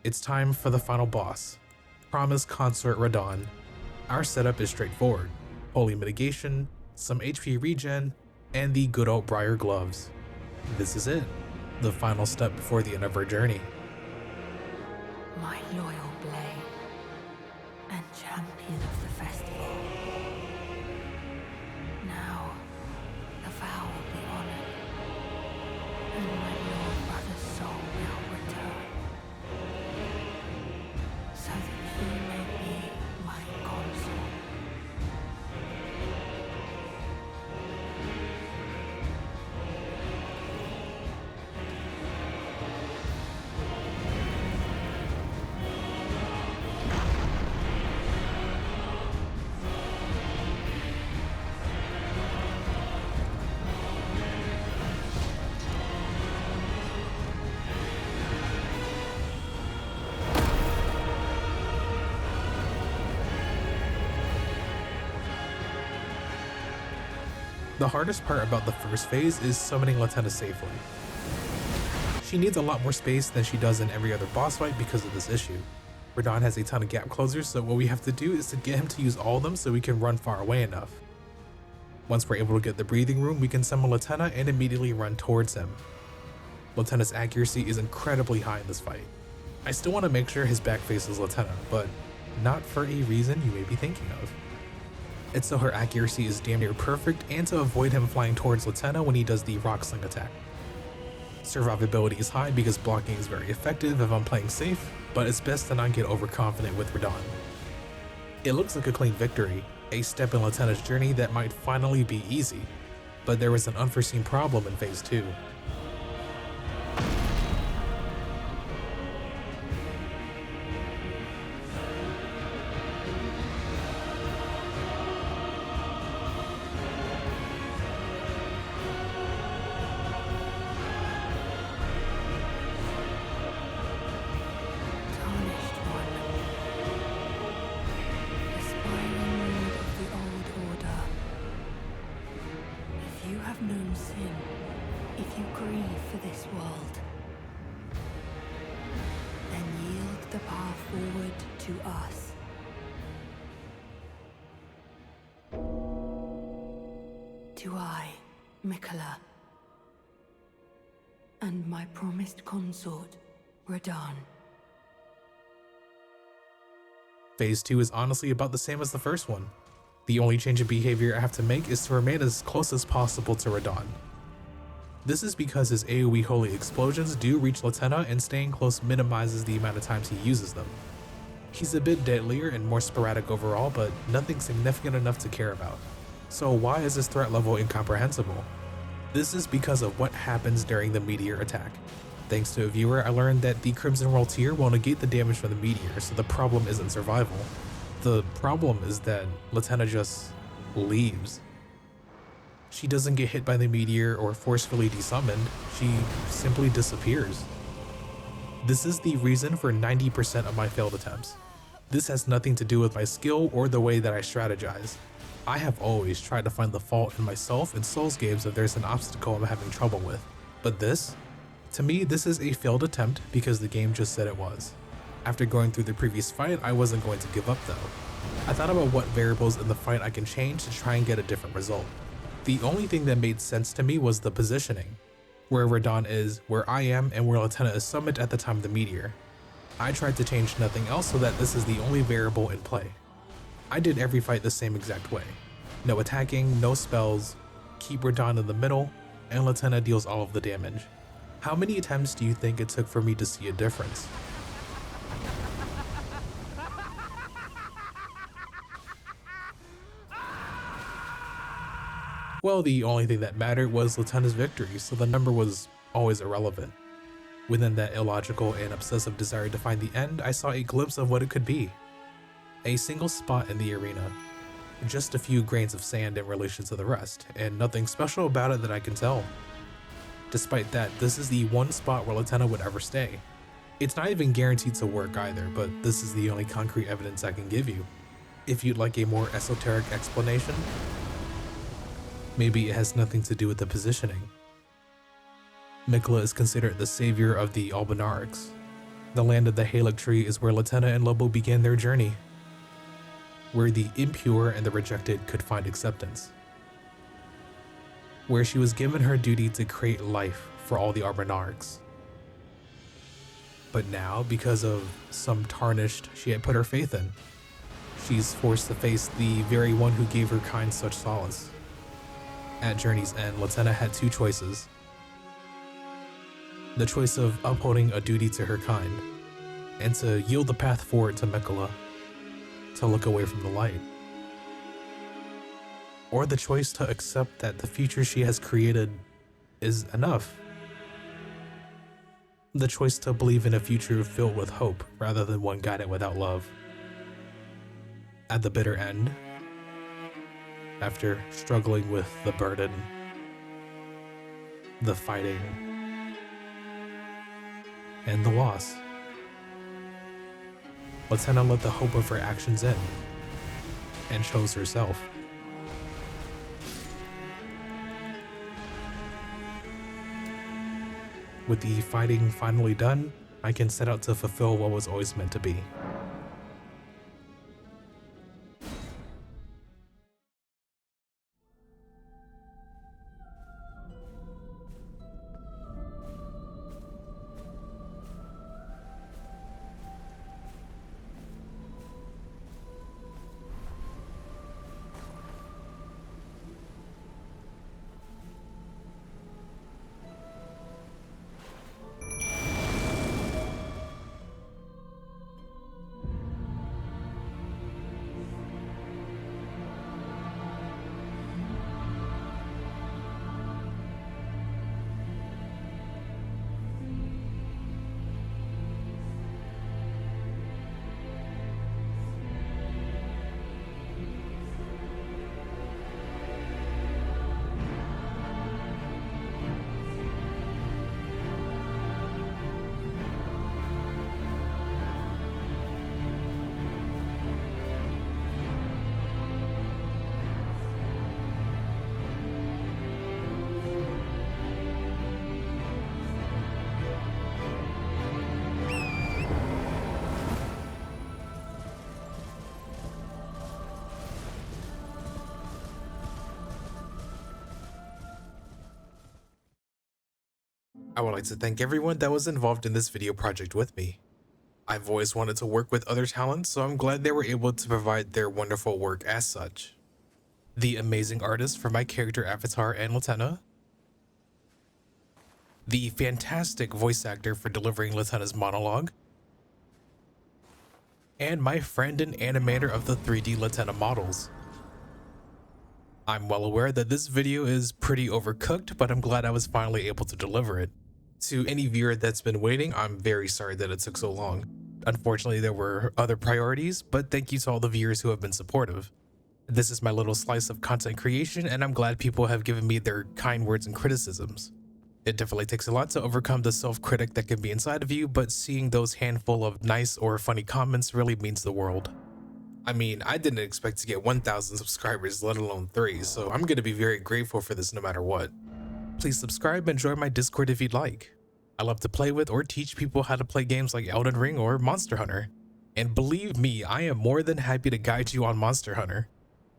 It's time for the final boss, Promised Consort Radahn. Our setup is straightforward: holy mitigation, some HP regen, and the good old Briar gloves. This is it, the final step before the end of our journey. My loyal blade and champion of the festival. Now, the vow will be honored, and my lord brother's soul will return, so that he may be my consort. The hardest part about the first phase is summoning Latenna safely. She needs a lot more space than she does in every other boss fight because of this issue. Radahn has a ton of gap closers, so what we have to do is to get him to use all of them so we can run far away enough. Once we're able to get the breathing room, we can summon Latenna and immediately run towards him. Latenna's accuracy is incredibly high in this fight. I still want to make sure his back faces Latenna, but not for a reason you may be thinking of. It's so her accuracy is damn near perfect, and to avoid him flying towards Latenna when he does the rock sling attack. Survivability is high because blocking is very effective if I'm playing safe, but it's best to not get overconfident with Radahn. It looks like a clean victory, a step in Latenna's journey that might finally be easy, but there was an unforeseen problem in phase 2. Known sin, if you grieve for this world, then yield the path forward to us. To I, Miquella, and my promised consort, Radahn. Phase 2 is honestly about the same as the first one. The only change in behavior I have to make is to remain as close as possible to Radahn. This is because his AoE holy explosions do reach Latenna, and staying close minimizes the amount of times he uses them. He's a bit deadlier and more sporadic overall, but nothing significant enough to care about. So why is this threat level incomprehensible? This is because of what happens during the meteor attack. Thanks to a viewer, I learned that the Crimson Roll tier will negate the damage from the meteor, so the problem isn't survival. The problem is that Latenna just leaves. She doesn't get hit by the meteor or forcefully desummoned, she simply disappears. This is the reason for 90% of my failed attempts. This has nothing to do with my skill or the way that I strategize. I have always tried to find the fault in myself in Souls games if there's an obstacle I'm having trouble with. But this? To me, this is a failed attempt because the game just said it was. After going through the previous fight, I wasn't going to give up though. I thought about what variables in the fight I can change to try and get a different result. The only thing that made sense to me was the positioning. Where Radahn is, where I am, and where Latenna is summoned at the time of the meteor. I tried to change nothing else so that this is the only variable in play. I did every fight the same exact way. No attacking, no spells, keep Radahn in the middle, and Latenna deals all of the damage. How many attempts do you think it took for me to see a difference? Well, the only thing that mattered was Latenna's victory, so the number was always irrelevant. Within that illogical and obsessive desire to find the end, I saw a glimpse of what it could be. A single spot in the arena. Just a few grains of sand in relation to the rest, and nothing special about it that I can tell. Despite that, this is the one spot where Latenna would ever stay. It's not even guaranteed to work either, but this is the only concrete evidence I can give you. If you'd like a more esoteric explanation, maybe it has nothing to do with the positioning. Miquella is considered the savior of the Albinarics. The land of the Erdtree is where Latenna and Lobo began their journey, where the impure and the rejected could find acceptance, where she was given her duty to create life for all the Albinarics. But now, because of some tarnished she had put her faith in, she's forced to face the very one who gave her kind such solace. At Journey's End, Latenna had two choices. The choice of upholding a duty to her kind, and to yield the path forward to Miquella, to look away from the light. Or the choice to accept that the future she has created is enough. The choice to believe in a future filled with hope rather than one guided without love. At the bitter end, after struggling with the burden, the fighting, and the loss, Latenna let the hope of her actions in, and chose herself. With the fighting finally done, I can set out to fulfill what was always meant to be. I would like to thank everyone that was involved in this video project with me. I've always wanted to work with other talents, so I'm glad they were able to provide their wonderful work as such. The amazing artist for my character avatar and Latenna, the fantastic voice actor for delivering Latenna's monologue, and my friend and animator of the 3D Latenna models. I'm well aware that this video is pretty overcooked, but I'm glad I was finally able to deliver it. To any viewer that's been waiting, I'm very sorry that it took so long. Unfortunately, there were other priorities, but thank you to all the viewers who have been supportive. This is my little slice of content creation, and I'm glad people have given me their kind words and criticisms. It definitely takes a lot to overcome the self-critic that can be inside of you, but seeing those handful of nice or funny comments really means the world. I mean, I didn't expect to get 1,000 subscribers, let alone 3, so I'm going to be very grateful for this no matter what. Please subscribe and join my Discord if you'd like. I love to play with or teach people how to play games like Elden Ring or Monster Hunter. And believe me, I am more than happy to guide you on Monster Hunter.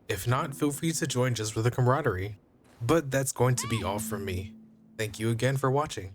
If not, feel free to join just for the camaraderie. But that's going to be all from me. Thank you again for watching.